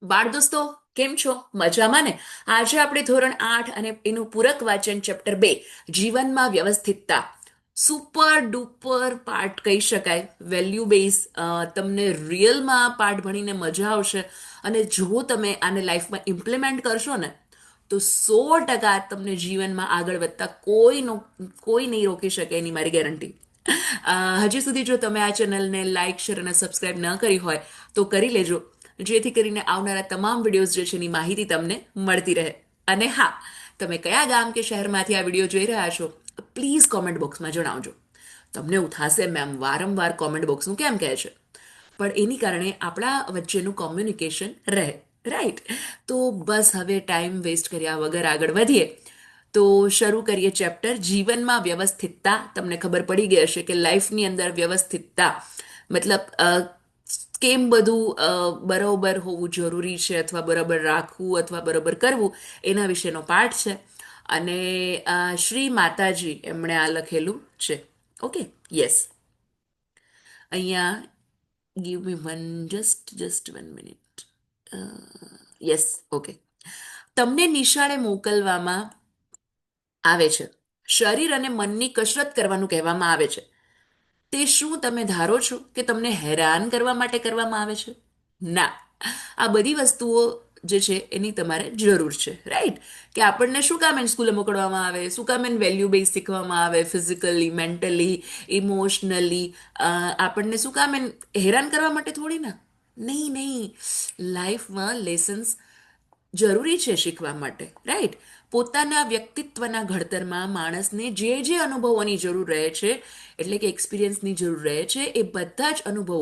બાળ દોસ્તો, કેમ છો? મજામાં ને? આજે આપણે ધોરણ 8 અને એનું પૂરક વાંચન ચેપ્ટર 2 જીવનમાં વ્યવસ્થિતતા સુપર ડુપર પાર્ટ કહી શકાય. વેલ્યુ બેઝ તમને રિયલમાં પાઠ ભણીને મજા આવશે. અને જો તમે આને લાઈફમાં ઇમ્પ્લિમેન્ટ કરશો ને તો 100% તમને જીવનમાં આગળ વધતા કોઈ નહીં રોકી શકે, એની મારી ગેરંટી. હજી સુધી જો તમે આ ચેનલને લાઇક શેર અને સબસ્ક્રાઇબ ન કરી હોય તો કરી લેજો, જેથી કરીને આવનારા તમામ વિડીયોઝ જે છે એની માહિતી તમને મળતી રહે. અને હા, તમે કયા ગામ કે શહેરમાંથી આ વિડીયો જોઈ રહ્યા છો, પ્લીઝ કોમેન્ટ બોક્સમાં જણાવજો. તમને એવું થશે મેમ વારંવાર કોમેન્ટ બોક્સનું કેમ કહે છે, પણ એની કારણે આપણા વચ્ચેનું કોમ્યુનિકેશન રહે. રાઈટ? તો બસ હવે ટાઈમ વેસ્ટ કર્યા વગર આગળ વધીએ. તો શરૂ કરીએ ચેપ્ટર જીવનમાં વ્યવસ્થિતતા. તમને ખબર પડી ગઈ હશે કે લાઈફની અંદર વ્યવસ્થિતતા મતલબ કેમ બધું બરોબર હોવું જરૂરી છે, અથવા બરાબર રાખવું અથવા બરાબર કરવું, એના વિશેનો પાઠ છે. અને શ્રી માતાજી એમણે આ લખેલું છે. Okay, yes. અહીંયા give me just 1 minute. Yes, okay. તમને નિશાળે મોકલવામાં આવે છે, શરીર અને મનની કસરત કરવાનું કહેવામાં આવે છે. તે શું તમે ધારો છો કે તમને હેરાન કરવા માટે કરવામાં આવે છે? ના, આ બધી વસ્તુઓ જે છે એની તમારે જરૂર છે. રાઈટ? કે આપણને શું કામ એને સ્કૂલે મોકલવામાં આવે, શું કામ એને વેલ્યુ બેઝ શીખવામાં આવે, ફિઝિકલી, મેન્ટલી, ઇમોશનલી. આપણને શું કામ એને હેરાન કરવા માટે થોડી ના. નહીં નહીં, લાઈફમાં લેસન્સ જરૂરી છે શીખવા માટે. રાઈટ? પોતાના વ્યક્તિત્વના ઘડતરમાં માણસને જે જે અનુભવોની જરૂર રહે છે, એટલે કે એક્સપિરિયન્સની જરૂર રહે છે, એ બધા જ અનુભવો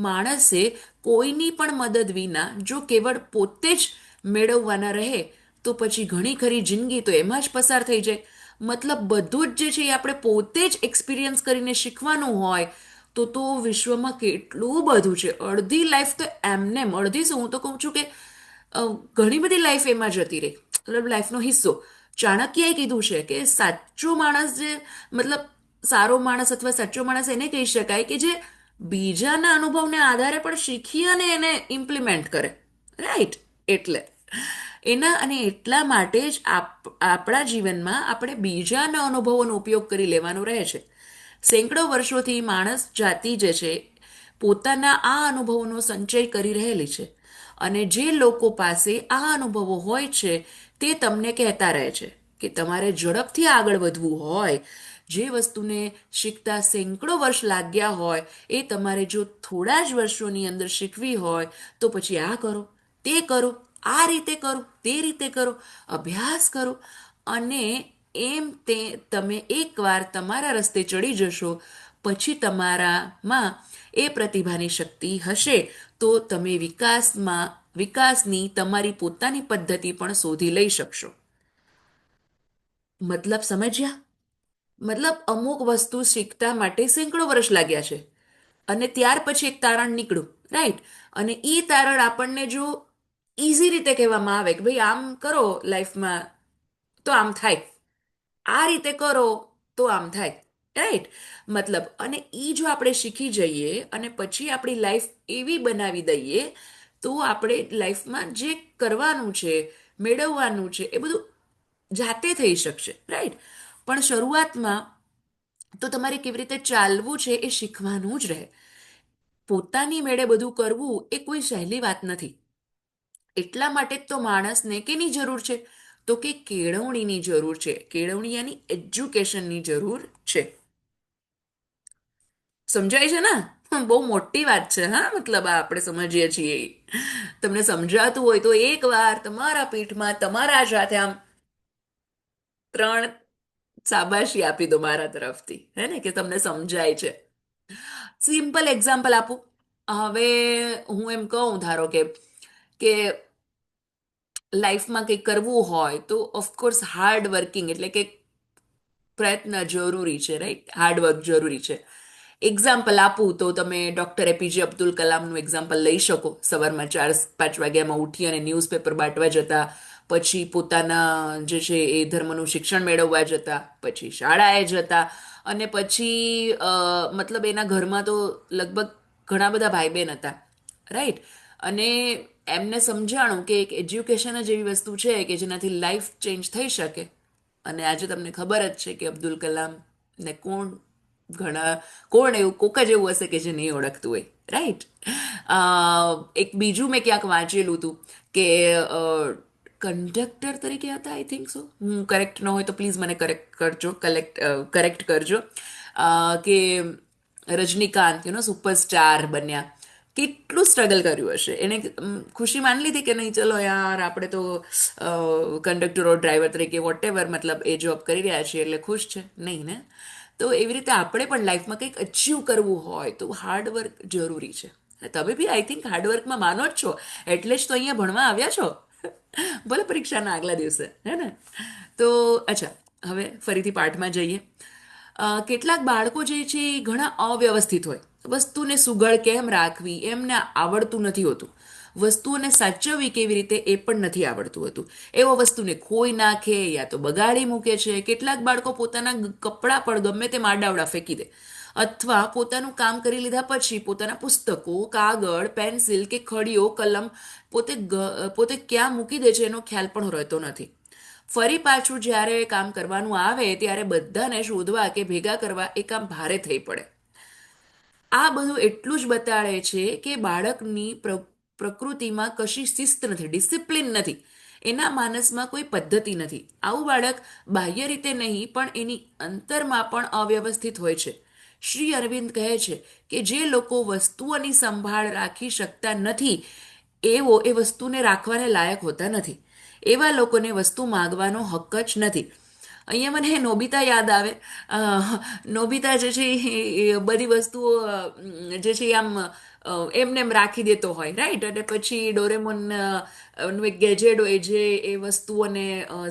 માણસે કોઈની પણ મદદ વિના જો કેવળ પોતે જ મેળવવાના રહે તો પછી ઘણી ખરી જિંદગી તો એમાં જ પસાર થઈ જાય. મતલબ બધું જ જે છે એ આપણે પોતે જ એક્સપિરિયન્સ કરીને શીખવાનું હોય તો વિશ્વમાં કેટલું બધું છે. અડધી લાઈફ તો એમનેમ, અડધી શું, હું તો કહું છું કે ઘણી બધી લાઈફ એમાં જતી રહી. મતલબ લાઈફનો હિસ્સો. ચાણક્યએ કીધું છે કે સાચો માણસ જે મતલબ સારો માણસ અથવા સાચો માણસ એને કહી શકાય કે જે બીજાના અનુભવને આધારે પણ શીખી અને એને ઇમ્પ્લિમેન્ટ કરે. રાઈટ? એટલે એના અને એટલા માટે જ આપણા જીવનમાં આપણે બીજાના અનુભવોનો ઉપયોગ કરી લેવાનો રહે છે. સેંકડો વર્ષોથી માણસ જાતિ જે છે પોતાના આ અનુભવોનો સંચય કરી રહેલી છે. અને જે લોકો પાસે આ અનુભવો હોય છે તે તમને કહેતા રહે છે કે તમારે ઝડપથી આગળ વધવું હોય, જે વસ્તુને શીખતા સેંકડો વર્ષ લાગ્યા હોય એ તમારે જો થોડા જ વર્ષોની અંદર શીખવી હોય તો પછી આ કરો, તે કરો, આ રીતે કરો, તે રીતે કરો, અભ્યાસ કરો. અને એમ તે તમે એકવાર તમારા રસ્તે ચડી જશો પછી તમારામાં એ પ્રતિભાની શક્તિ હશે તો તમે વિકાસની તમારી પોતાની પદ્ધતિ પણ શોધી લઈ શકશો. મતલબ સમજ્યા? મતલબ અમુક વસ્તુ શીખતા માટે સેંકડો વર્ષ લાગ્યા છે, અને ત્યાર પછી એક તારણ નીકળ્યું. રાઈટ? અને એ તારણ આપણને જો ઇઝી રીતે કહેવામાં આવે કે ભાઈ આમ કરો લાઈફમાં તો આમ થાય, આ રીતે કરો તો આમ થાય. રાઈટ? મતલબ, અને એ જો આપણે શીખી જઈએ અને પછી આપણી લાઈફ એવી બનાવી દઈએ તો આપણે લાઈફમાં જે કરવાનું છે, મેળવવાનું છે, એ બધું જાતે થઈ શકશે. રાઈટ? પણ શરૂઆતમાં તો તમારે કેવી રીતે ચાલવું છે એ શીખવાનું જ રહે. પોતાની મેળે બધું કરવું એ કોઈ સહેલી વાત નથી. એટલા માટે જ તો માણસને કેની જરૂર છે? તો કે કેળવણીની જરૂર છે. કેળવણી યાની એજ્યુકેશનની જરૂર છે. સમજાય છે ને? બહુ મોટી વાત છે. હા, મતલબ આ આપણે સમજીએ છીએ. તમને સમજાતું હોય તો એકવાર તમારા પીઠમાં તમારા જ હાથે આમ 3 શાબાશી આપી દો મારા તરફથી, હે ને, કે તમને સમજાય છે. સિમ્પલ એક્ઝામ્પલ આપું. હવે હું એમ કહું, ધારો કે લાઈફમાં કંઈક કરવું હોય તો ઓફકોર્સ હાર્ડ વર્કિંગ એટલે કે પ્રયત્ન જરૂરી છે. રાઈટ? હાર્ડવર્ક જરૂરી છે. એક્ઝામ્પલ આપું તો તમે ડૉક્ટર એપીજે અબ્દુલ કલામનું એક્ઝામ્પલ લઈ શકો. સવારમાં 4-5 વાગ્યામાં ઉઠી અને ન્યૂઝપેપર બાંટવા જતા, પછી પોતાના જે છે એ ધર્મનું શિક્ષણ મેળવવા જતા, પછી શાળાએ જતા, અને પછી મતલબ એના ઘરમાં તો લગભગ ઘણા બધા ભાઈ બહેન હતા. રાઈટ? અને એમને સમજાણું કે એક એજ્યુકેશન જ એવી વસ્તુ છે કે જેનાથી લાઈફ ચેન્જ થઈ શકે. અને આજે તમને ખબર જ છે કે અબ્દુલ કલામ ને ઘણા કોણ એવું કોક જ એવું હશે કે જે નહીં ઓળખતું હોય, રાઈટ? એક બીજું મેં ક્યાંક વાંચેલું હતું કે કંડક્ટર તરીકે હતા, આઈ થિંક સો, હું કરેક્ટ ન હોય તો પ્લીઝ મને કરેક્ટ કરજો. કે રજનીકાંત સુપરસ્ટાર બન્યા, કેટલું સ્ટ્રગલ કર્યું હશે એને. ખુશી માની લીધી કે નહીં, ચલો યાર આપણે તો કંડક્ટર ઓર ડ્રાઈવર તરીકે વોટ એવર, મતલબ એ જોબ કરી રહ્યા છીએ એટલે ખુશ છે, નહીં ને? તો એવી રીતે આપણે પણ લાઈફમાં કંઈક અચીવ કરવું હોય તો હાર્ડવર્ક જરૂરી છે. તમે બી આઈ થિંક હાર્ડવર્કમાં માનો જ છો, એટલે જ તો અહીંયા ભણવા આવ્યા છો, ભલે પરીક્ષાના આગલા દિવસે, હે ને? તો અચ્છા, હવે ફરીથી પાઠમાં જઈએ. કેટલાક બાળકો જે છે એ ઘણા અવ્યવસ્થિત હોય, વસ્તુને સુઘડ કેમ રાખવી એમને આવડતું નથી હોતું, વસ્તુઓને સાચવવી કેવી રીતે એ પણ નથી આવડતું હતું, એવો વસ્તુને ખોઈ નાખે યા તો બગાડી મૂકે છે. કેટલાક બાળકો પોતાના કપડાં પણ ગમે તે માડાવડા ફેંકી દે, અથવા પોતાનું કામ કરી લીધા પછી પોતાના પુસ્તકો, કાગળ, પેન્સિલ કે ખડીઓ, કલમ પોતે ક્યાં મૂકી દે છે એનો ખ્યાલ પણ રહેતો નથી. ફરી પાછું જ્યારે કામ કરવાનું આવે ત્યારે બધાને શોધવા કે ભેગા કરવા એ કામ ભારે થઈ પડે. આ બધું એટલું જ બતાડે છે કે બાળકની પ્રકૃતિમાં કશી શિસ્ત નથી, ડિસિપ્લિન નથી, એના માનસમાં કોઈ પદ્ધતિ નથી. આવું બાળક બાહ્ય રીતે નહીં પણ એની અંતરમાં પણ અવ્યવસ્થિત હોય છે. શ્રી અરવિંદ કહે છે કે જે લોકો વસ્તુઓની સંભાળ રાખી શકતા નથી એ વસ્તુને રાખવાને લાયક હોતા નથી. એવા લોકોને વસ્તુ માગવાનો હક જ નથી. અહીંયા મને નોબિતા યાદ આવે. નોબિતા જે છે એ બધી વસ્તુઓ જે છે આમ એમને એમ રાખી દેતો હોય, રાઈટ? અને પછી ડોરેમોન નું એક ગેજેટ હોય જે એ વસ્તુઓને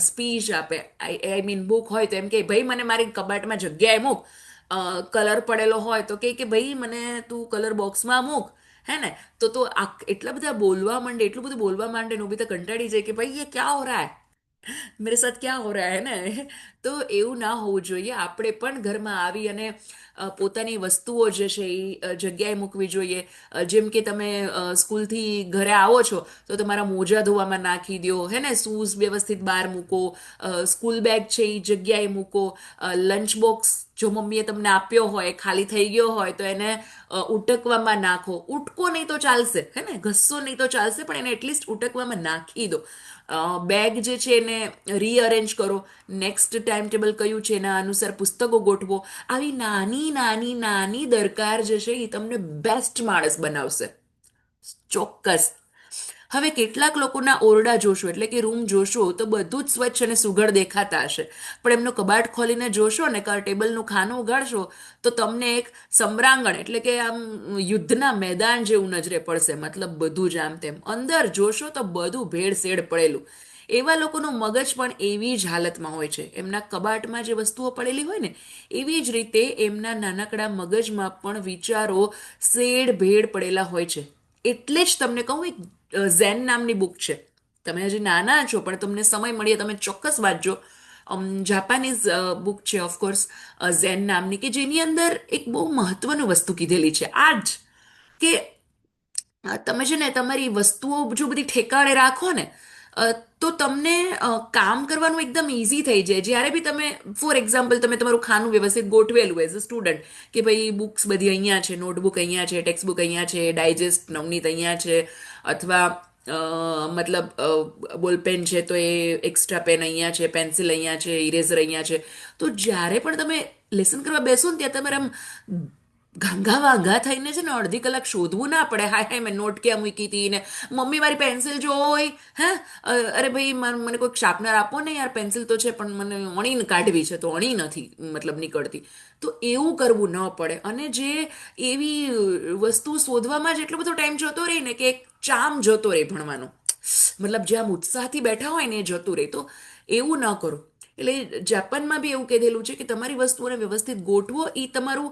સ્પીચ આપે, આઈ મીન બુક હોય તો એમ કે ભાઈ મને મારી કબાટમાં જગ્યાએ મૂક. કલર પડેલો હોય તો કે ભાઈ મને તું કલર બોક્સમાં મૂક, હે ને? તો એટલા બધા બોલવા માંડે, એટલું બધું બોલવા માંડે, નોબિતા કંટાળી જાય કે ભાઈ એ ક્યાં હો રહા હે, મેરે સાથ ક્યાં હો રહા હે ને? તો એવું ના હોવું જોઈએ. આપણે પણ ઘરમાં આવી અને પોતાની વસ્તુઓ જે છે એ જગ્યાએ મૂકવી જોઈએ. જેમ કે તમે સ્કૂલથી ઘરે આવો છો તો તમારા મોજા ધોવામાં નાખી દો, હે ને? શૂઝ વ્યવસ્થિત બહાર મૂકો, સ્કૂલ બેગ છે એ જગ્યાએ મૂકો, લંચ બોક્સ જો મમ્મીએ તમને આપ્યો હોય ખાલી થઈ ગયો હોય તો એને ઉટકવામાં નાખો. ઉટકો નહીં તો ચાલશે, હે ને? ઘસ્સો નહીં તો ચાલશે, પણ એને એટલીસ્ટ ઉટકવામાં નાખી દો. બેગ જે છે એને રીઅરેન્જ કરો, નેક્સ્ટ ટાઈમ ટેબલ કયું છે એના અનુસાર પુસ્તકો ગોઠવો. આવી નાની નાની નાની દરકાર જે છે એ તમને બેસ્ટ માણસ બનાવશે, ચોક્કસ. હવે કેટલાક લોકોના ઓરડા જોશો, એટલે કે રૂમ જોશો, તો બધું જ સ્વચ્છ અને સુઘડ દેખાતા હશે, પણ એમનો કબાટ ખોલીને જોશો ને, ટેબલનું ખાનું ઉગાડશો તો તમને એક સમરાંગણ, એટલે કે આમ યુદ્ધના મેદાન જેવું નજરે પડશે. મતલબ બધું જ આમ તેમ. અંદર જોશો તો બધું ભેળસેળ પડેલું. એવા લોકોનું મગજ પણ એવી જ હાલતમાં હોય છે. એમના કબાટમાં જે વસ્તુઓ પડેલી હોય ને, એવી જ રીતે એમના નાનકડા મગજમાં પણ વિચારો શેડ ભેડ પડેલા હોય છે. એટલે જ તમને કહું, એક ઝેન નામની બુક છે, તમે હજી નાના છો પણ તમને સમય મળીએ તમે ચોક્કસ વાંચજો. જાપાનીઝ બુક છે ઓફકોર્સ, ઝેન નામની, કે જેની અંદર એક બહુ મહત્વનું વસ્તુ કીધેલી છે આ જ, કે તમે છે ને તમારી વસ્તુઓ જો બધી ઠેકાણે રાખો ને, તો તમને કામ કરવાનું એકદમ ઇઝી થઈ જાય. જ્યારે બી તમે, ફોર એક્ઝામ્પલ, તમે તમારું ખાનું વ્યવસ્થિત ગોઠવેલું એઝ અ સ્ટુડન્ટ, કે ભાઈ બુક્સ બધી અહીંયા છે, નોટબુક અહીંયા છે, ટેક્સ્ટ બુક અહીંયા છે, ડાયજેસ્ટ નવનીત અહીંયા છે, અથવા મતલબ બોલપેન છે તો એ એક્સ્ટ્રા પેન અહીંયા છે, પેન્સિલ અહીંયા છે, ઇરેઝર અહીંયા છે. તો જ્યારે પણ તમે લેસન કરવા બેસો ને ત્યાં તમારે આમ ઘાંઘા વાઘા થઈને છે ને અડધી કલાક શોધવું ના પડે, હાય હાય મેં નોટ ક્યાં મૂકી હતી ને મમ્મી મારી પેન્સિલ જો હોય, હે અરે ભાઈ મને કોઈક શાર્પનર આપો ને યાર, પેન્સિલ તો છે પણ મને અણીને કાઢવી છે તો અણી નથી મતલબ નીકળતી. તો એવું કરવું ન પડે. અને જે એવી વસ્તુ શોધવામાં જ એટલો બધો ટાઈમ જતો રહે ને કે એક ચામ જતો રહે ભણવાનો, મતલબ જે આમ ઉત્સાહથી બેઠા હોય ને એ જતું રહે. તો એવું ન કરો. એટલે જાપાનમાં બી એવું કહેલું છે કે તમારી વસ્તુઓને વ્યવસ્થિત ગોઠવો, એ તમારું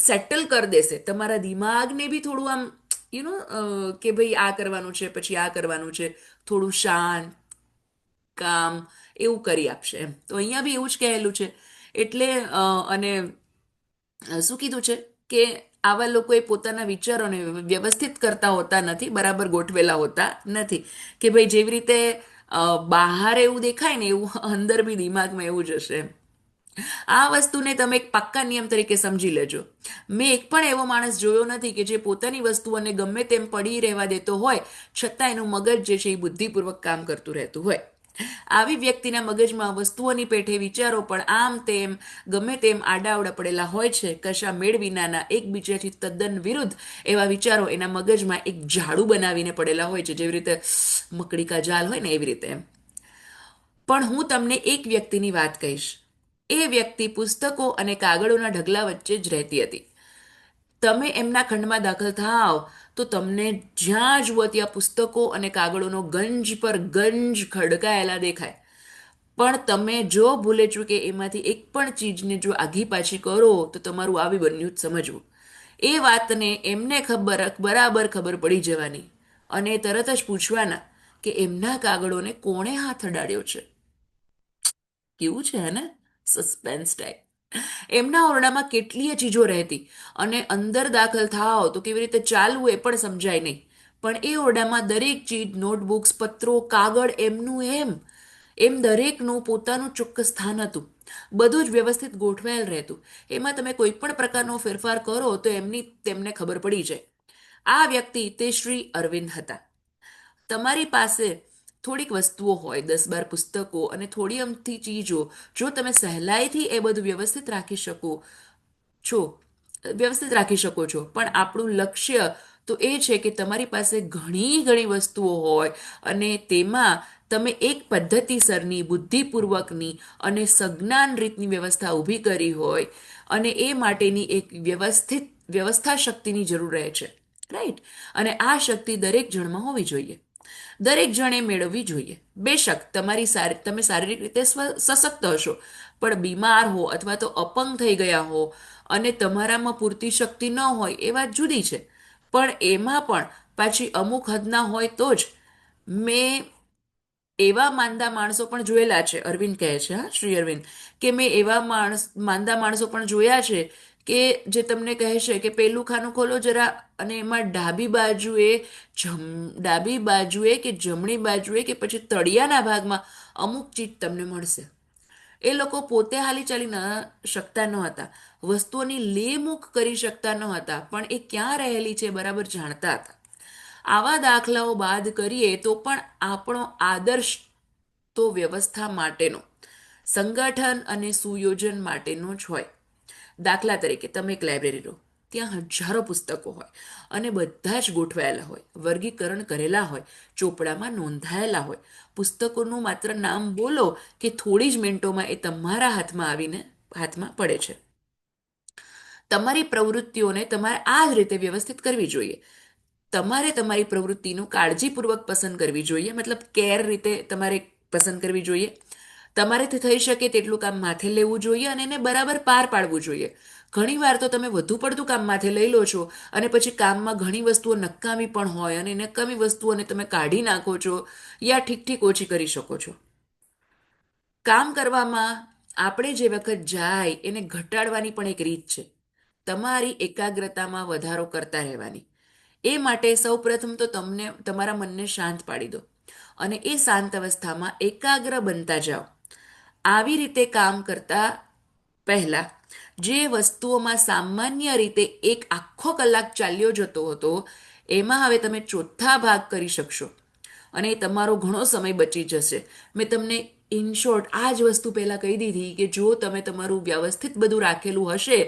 સેટલ કરી દેશે. તમારા દિમાગને બી થોડું આમ કે ભાઈ આ કરવાનું છે, પછી આ કરવાનું છે, થોડું શાંત કામ એવું કરી આપશે એમ. તો અહીંયા બી એવું જ કહેલું છે. એટલે અને શું કીધું છે કે આવા લોકોએ પોતાના વિચારોને વ્યવસ્થિત કરતા હોતા નથી, બરાબર ગોઠવેલા હોતા નથી. કે ભાઈ જેવી રીતે બહાર એવું દેખાય ને એવું અંદર બી દિમાગમાં એવું જ હશે. આ વસ્તુને તમે એક પાક્કા નિયમ તરીકે સમજી લેજો. મેં એક પણ એવો માણસ જોયો નથી કે જે પોતાની વસ્તુઓને ગમે તેમ પડી રહેવા દેતો હોય, છતાં એનું મગજ જે છે એ બુદ્ધિપૂર્વક કામ કરતું રહેતું હોય. આવી વ્યક્તિના મગજમાં વસ્તુઓની પેઠે વિચારો પણ આમ તેમ ગમે તેમ આડાઅવડા પડેલા હોય છે. કશા મેળ વિનાના, એકબીજાથી તદ્દન વિરુદ્ધ એવા વિચારો એના મગજમાં એક ઝાડુ બનાવીને પડેલા હોય છે, જેવી રીતે મકડી કા જાલ હોય ને એવી રીતે એમ. પણ હું તમને એક વ્યક્તિની વાત કહીશ. એ વ્યક્તિ પુસ્તકો અને કાગળોના ઢગલા વચ્ચે જ રહેતી હતી. તમે એમના ખંડમાં દાખલ થાવ તો તમને જ્યાં જુઓ ત્યાં પુસ્તકો અને કાગળોનો ગંજ પર ગંજ ખડકાયેલા દેખાય. પણ તમે જો ભૂલે ચૂકે એમાંથી એક પણ ચીજને જો આઘી પાછી કરો તો તમારું આવી બન્યું જ સમજવું. એ વાતને એમને બરાબર ખબર પડી જવાની અને તરત જ પૂછવાના કે એમના કાગળોને કોણે હાથ અડાડ્યો છે. કેવું છે હે ને, સસ્પેન્સ ટાઈપ. એમના ઓરડામાં કેટલીય ચીજો રહેતી અને અંદર દાખલ થાવ તો કેવી રીતે ચાલવું એ પણ સમજાય નહીં. પણ એ ઓરડામાં દરેક ચીજ, નોટબુક્સ, પત્રો, કાગળ એમનું એમ દરેકનું પોતાનું ચોક્કસ સ્થાન હતું. બધું જ વ્યવસ્થિત ગોઠવાયેલ રહેતું. એમાં તમે કોઈ પણ પ્રકારનો ફેરફાર કરો તો તેમને ખબર પડી જાય. આ વ્યક્તિ તે શ્રી અરવિંદ હતા. તમારી પાસે થોડીક વસ્તુઓ હોય, 10-12 પુસ્તકો અને થોડી અમથી ચીજો, જો તમે સહેલાઈથી એ બધું છો વ્યવસ્થિત રાખી શકો છો. પણ આપણું લક્ષ્ય તો એ છે કે તમારી પાસે ઘણી ઘણી વસ્તુઓ હોય અને તેમાં તમે એક પદ્ધતિસરની, બુદ્ધિપૂર્વકની અને સજ્ઞાન રીતની વ્યવસ્થા ઊભી કરી હોય અને એ માટેની એક વ્યવસ્થા શક્તિની જરૂર રહે છે. રાઈટ? અને આ શક્તિ દરેક જણમાં હોવી જોઈએ. દરેક જણે મેળવવી જોઈએ. બેશક તમે શારીરિક રીતે સશક્ત હશો, પણ બીમાર હો અથવા તો અપંગ થઈ ગયા હો અને તમારામાં પૂરતી શક્તિ ન હોય એ વાત જુદી છે. પણ એમાં પણ પાછી અમુક હદના હોય તો જ. મેં એવા માંદા માણસો પણ જોયેલા છે, અરવિંદ કહે છે, હા, શ્રી અરવિંદ, કે મેં એવા માંદા માણસો પણ જોયા છે કે જે તમને કહેશે કે પેલું ખાનું ખોલો જરા, અને એમાં ડાબી બાજુએ કે જમણી બાજુએ કે પછી તળિયાના ભાગમાં અમુક ચીજ તમને મળશે. એ લોકો પોતે હાલી ચાલી ન શકતા ન હતા, વસ્તુઓની લે મૂક કરી શકતા ન હતા, પણ એ ક્યાં રહેલી છે બરાબર જાણતા હતા. આવા દાખલાઓ બાદ કરીએ તો પણ આપણો આદર્શ તો વ્યવસ્થા માટેનો, સંગઠન અને સુયોજન માટેનો જ હોય. દાખલા તરીકે તમે એક લાઇબ્રેરી લો, ત્યાં હજારો પુસ્તકો હોય અને બધા જ ગોઠવાયેલા હોય, વર્ગીકરણ કરેલા હોય, ચોપડામાં નોંધાયેલા હોય. પુસ્તકોનું માત્ર નામ બોલો કે થોડી જ મિનિટોમાં એ તમારા હાથમાં પડે છે. તમારી પ્રવૃત્તિઓને તમારે આ જ રીતે વ્યવસ્થિત કરવી જોઈએ. તમારે તમારી પ્રવૃત્તિનું કાળજીપૂર્વક પસંદ કરવી જોઈએ, મતલબ કેર રીતે તમારે પસંદ કરવી જોઈએ. તમારેથી થઈ શકે તેટલું કામ માથે લેવું જોઈએ અને એને બરાબર પાર પાડવું જોઈએ. ઘણીવાર તો તમે વધુ પડતું કામ માથે લઈ લો છો અને પછી કામમાં ઘણી વસ્તુઓ નકામી પણ હોય અને નકામી વસ્તુઓને તમે કાઢી નાખો છો યા ઠીક ઠીક ઓછી કરી શકો છો. કામ કરવામાં આપણે જે વખત જાય એને ઘટાડવાની પણ એક રીત છે. તમારી એકાગ્રતામાં વધારો કરતા રહેવાની. એ માટે સૌપ્રથમ તો તમારા મનને શાંત પાડી દો અને એ શાંત અવસ્થામાં એકાગ્ર બનતા જાઓ. આવી રીતે કામ કરતા પહેલા જે વસ્તુઓમાં સામાન્ય રીતે એક આખો કલાક ચાલ્યો જતો હતો, એમાં હવે તમે ચોથા ભાગ કરી શકશો અને તમારો ઘણો સમય બચી જશે. મેં તમને ઇન શોર્ટ આ જ વસ્તુ પહેલાં કહી દીધી કે જો તમે તમારું વ્યવસ્થિત બધું રાખેલું હશે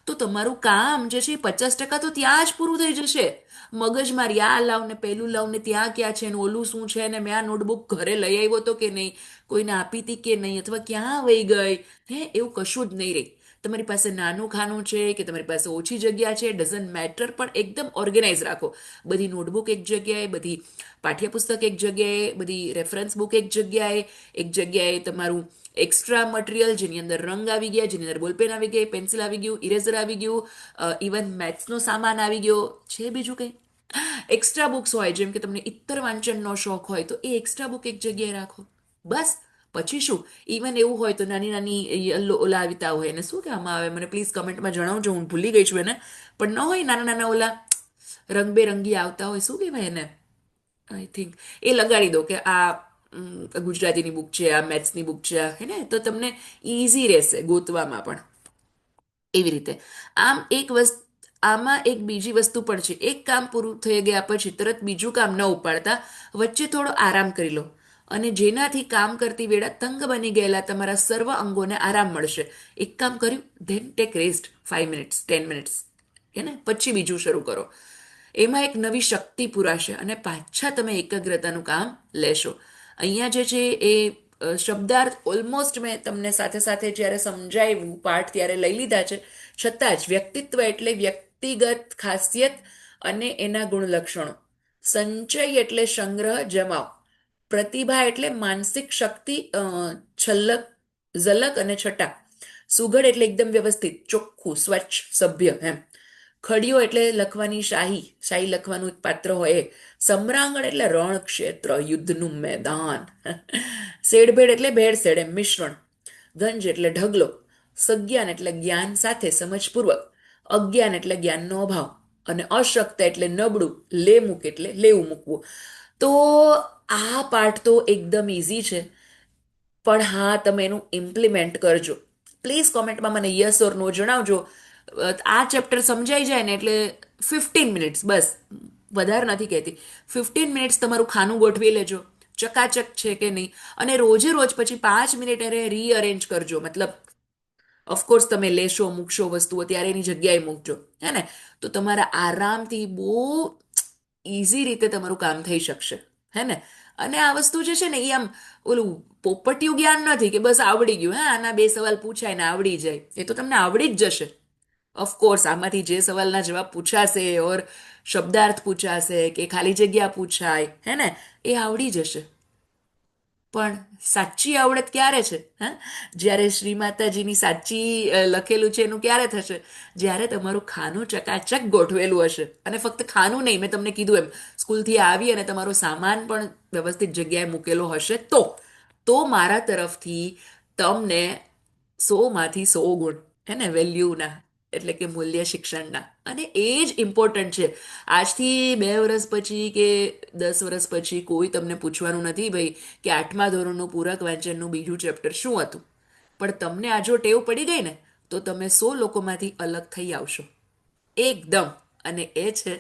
તો તમારું કામ જે છે એ 50% તો ત્યાં જ પૂરું થઈ જશે. મગજમારી આ લાવ ને પેલું લાવ ને ત્યાં ક્યાં છે ને ઓલું શું છે ને મેં આ નોટબુક ઘરે લઈ આવ્યો હતો કે નહીં, કોઈને આપી હતી કે નહીં, અથવા ક્યાં વહી ગઈ, એવું કશું જ નહીં રહે. તમારી પાસે નાનું ખાનું છે કે તમારી પાસે ઓછી જગ્યા છે, ડઝન્ટ મેટર, પણ એકદમ ઓર્ગેનાઇઝ રાખો. બધી નોટબુક એક જગ્યાએ, બધી પાઠ્યપુસ્તક એક જગ્યાએ, બધી રેફરન્સ બુક એક જગ્યાએ તમારું એક્સ્ટ્રા મટીરિયલ જેની અંદર રંગ આવી ગયા, જેની અંદર બોલપેન આવી ગઈ, પેન્સિલ આવી ગયું, ઇરેઝર આવી ગયું, ઇવન મેથ્સનો સામાન આવી ગયો છે. બીજું કંઈ એક્સ્ટ્રા બુક્સ હોય, જેમ કે તમને ઇત્તર વાંચનનો શોખ હોય તો એ એક્સ્ટ્રા બુક એક જગ્યાએ રાખો. બસ પછી શું, ઇવન એવું હોય તો નાની નાની યલો ઓલા આવતા હોય, એને શું કહેવામાં આવે મને પ્લીઝ કમેન્ટમાં જણાવજો, હું ભૂલી ગઈ છું એને. પણ ન હોય નાના નાના ઓલા રંગબેરંગી આવતા હોય, શું કહેવાય એને, આઈ થિંક એ લગાડી દો કે આ ગુજરાતીની બુક છે, આ મેથ્સની બુક છે, હે ને, તો તમને ઇઝી રહેશે ગોતવામાં પણ. એવી રીતે આમ એક વસ્તુ, આમાં એક બીજી વસ્તુ પણ છે, એક કામ પૂરું થઈ ગયા પછી તરત બીજું કામ ન ઉપાડતા વચ્ચે થોડો આરામ કરી લો, અને જેનાથી કામ કરતી વેળા તંગ બની ગયેલા તમારા સર્વ અંગોને આરામ મળશે. એક કામ કર્યું, than tech rest 5 minutes 10 minutes, હે ને, પછી બીજું શરૂ કરો. એમાં એક નવી શક્તિ પુરાશે અને પાછા તમે એકાગ્રતાનું કામ લેશો. અહીંયા જે છે એ શબ્દાર્થ ઓલમોસ્ટ મેં તમને સાથે સાથે જ્યારે સમજાવ્યું પાઠ ત્યારે લઈ લીધા છે, છતાં જ વ્યક્તિત્વ એટલે વ્યક્તિગત ખાસિયત અને એના ગુણલક્ષણો, સંચય એટલે સંગ્રહ જમાવ, પ્રતિભા એટલે માનસિક શક્તિ, છલક ઝલક અને છટા, સુઘડ એટલે એકદમ વ્યવસ્થિત ચોખ્ખું સ્વચ્છ સભ્ય એમ, ખડીયો એટલે લખવાની શાહી, શાહી લખવાનું એક પાત્ર હોય એ, સમ્રાંગણ એટલે રણ ક્ષેત્ર યુદ્ધનું મેદાન, શેડભેડ એટલે ભેળસેળ એમ મિશ્રણ, ગંજ એટલે ઢગલો, સજ્ઞાન એટલે જ્ઞાન સાથે સમજપૂર્વક, અજ્ઞાન એટલે જ્ઞાનનો અભાવ, અને અશક્ત એટલે નબળું, લેમુક એટલે લેવું મૂકવું. તો આ પાઠ તો એકદમ ઇઝી છે, પણ હા તમે એનું ઇમ્પ્લિમેન્ટ કરજો. પ્લીઝ કોમેન્ટમાં મને યસ ઓર નો જણાવજો. આ ચેપ્ટર સમજાઈ જાય ને એટલે 15 મિનિટ્સ બસ, વધારે નથી કહેતી, 15 મિનિટ્સ તમારું ખાનું ગોઠવી લેજો ચકાચક છે કે નહીં, અને રોજે રોજ પછી 5 મિનિટ એને રીઅરેન્જ કરજો. મતલબ ઓફકોર્સ તમે લેશો મૂકશો વસ્તુઓ ત્યારે એની જગ્યાએ મૂકજો, હે ને, તો તમારા આરામથી બહુ ઇઝી રીતે તમારું કામ થઈ શકશે, હે ને. અને આ વસ્તુ જે છે ને એ આમ ઓલું પોપટિયું જ્ઞાન નથી કે બસ આવડી ગયું, હા આના 2 સવાલ પૂછાય ને આવડી જાય, એ તો તમને આવડી જ જશે. ઓફકોર્સ આમાંથી જે સવાલના જવાબ પૂછાશે ઓર શબ્દાર્થ પૂછાશે કે ખાલી જગ્યા પૂછાય, હે ને, એ આવડી જશે. પણ સાચી આવડત ક્યારે છે, હા, જ્યારે શ્રી માતાજીની સાચી લખેલું છે એનું ક્યારે થશે, જ્યારે તમારું ખાનું ચકાચક ગોઠવેલું હશે. અને ફક્ત ખાનું નહીં, મેં તમને કીધું એમ સ્કૂલથી આવી અને તમારો સામાન પણ વ્યવસ્થિત જગ્યાએ મૂકેલો હશે, તો મારા તરફથી તમને 100 માંથી 100 ગુણ, હે ને, વેલ્યુના, એટલે કે મૂલ્ય શિક્ષણના. અને એ જ ઇમ્પોર્ટન્ટ છે. આજથી 2 વર્ષ પછી કે 10 વર્ષ પછી કોઈ તમને પૂછવાનું નથી ભાઈ કે 8મા ધોરણનું પૂરક વાંચનનું બીજું ચેપ્ટર શું હતું. પણ તમને આ જો ટેવ પડી ગઈ ને તો તમે 100 લોકોમાંથી અલગ થઈ આવશો એકદમ. અને એ છે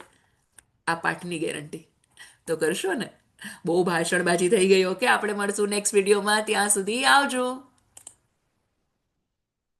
આ પાઠની ગેરંટી. તો કરશો ને. બહુ ભાષણબાજી થઈ ગઈ. ઓકે, આપણે મળશું નેક્સ્ટ વિડીયોમાં. ત્યાં સુધી આવજો.